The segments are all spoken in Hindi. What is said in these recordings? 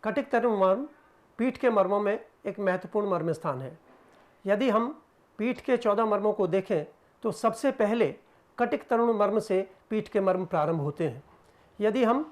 कटिक तरुण मर्म पीठ के मर्मों में एक महत्वपूर्ण मर्म स्थान है। यदि हम पीठ के 14 मर्मों को देखें तो सबसे पहले कटिक तरुण मर्म से पीठ के मर्म प्रारंभ होते हैं। यदि हम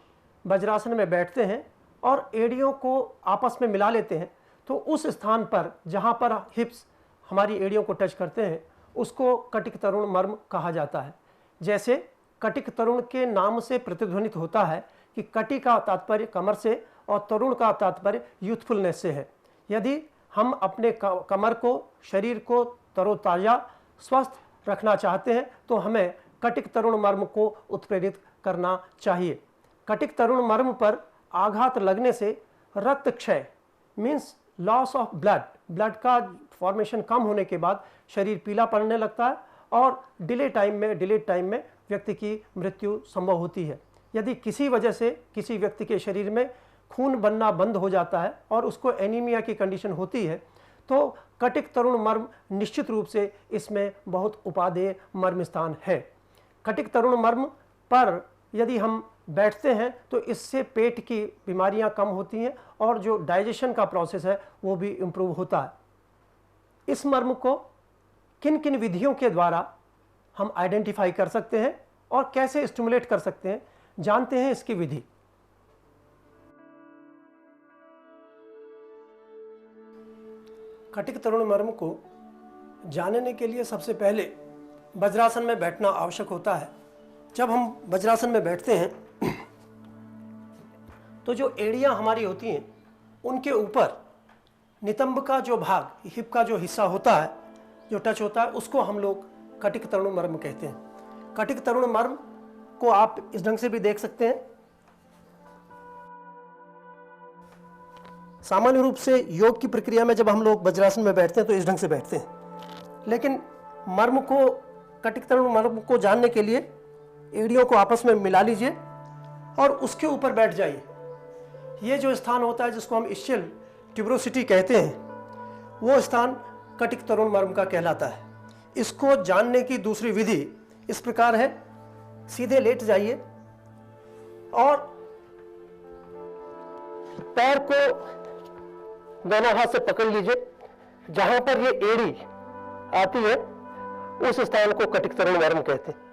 वज्रासन में बैठते हैं और एड़ियों को आपस में मिला लेते हैं तो उस स्थान पर जहाँ पर हिप्स हमारी एड़ियों को टच करते हैं उसको कटिक तरुण मर्म कहा जाता है। जैसे कटिक तरुण के नाम से प्रतिध्वनित होता है कि कटि का तात्पर्य कमर से और तरुण का तात्पर्य यूथफुलनेस से है। यदि हम अपने कमर को, शरीर को तरोताज़ा स्वस्थ रखना चाहते हैं तो हमें कटिक तरुण मर्म को उत्प्रेरित करना चाहिए। कटिक तरुण मर्म पर आघात लगने से रक्त क्षय मीन्स लॉस ऑफ ब्लड का फॉर्मेशन कम होने के बाद शरीर पीला पड़ने लगता है और डिलेड टाइम में व्यक्ति की मृत्यु संभव होती है। यदि किसी वजह से किसी व्यक्ति के शरीर में खून बनना बंद हो जाता है और उसको एनीमिया की कंडीशन होती है तो कटिक तरुण मर्म निश्चित रूप से इसमें बहुत उपादेय मर्म स्थान है। कटिक तरुण मर्म पर यदि हम बैठते हैं तो इससे पेट की बीमारियां कम होती हैं और जो डाइजेशन का प्रोसेस है वो भी इम्प्रूव होता है। इस मर्म को किन किन विधियों के द्वारा हम आइडेंटिफाई कर सकते हैं और कैसे स्टिमुलेट कर सकते हैं, जानते हैं इसकी विधि। कटिक तरुण मर्म को जानने के लिए सबसे पहले वज्रासन में बैठना आवश्यक होता है। जब हम वज्रासन में बैठते हैं तो जो एड़ियां हमारी होती हैं उनके ऊपर नितंब का जो भाग, हिप का जो हिस्सा होता है, जो टच होता है, उसको हम लोग कटिक तरुण मर्म कहते हैं। कटिक तरुण मर्म को आप इस ढंग से भी देख सकते हैं। सामान्य रूप से योग की प्रक्रिया में जब हम लोग वज्रासन में बैठते हैं तो इस ढंग से बैठते हैं, लेकिन मर्म को, कटिक तरुण मर्म को जानने के लिए एड़ियों को आपस में मिला लीजिए और उसके ऊपर बैठ जाइए। ये जो स्थान होता है जिसको हम इस्चियल ट्यूबरोसिटी कहते हैं, वो स्थान कटिक तरुण मर्म का कहलाता है। इसको जानने की दूसरी विधि इस प्रकार है, सीधे लेट जाइए और पैर को दोनों हाथ से पकड़ लीजिए। जहां पर ये एड़ी आती है उस स्थान को कटिक तरुण मर्म कहते हैं।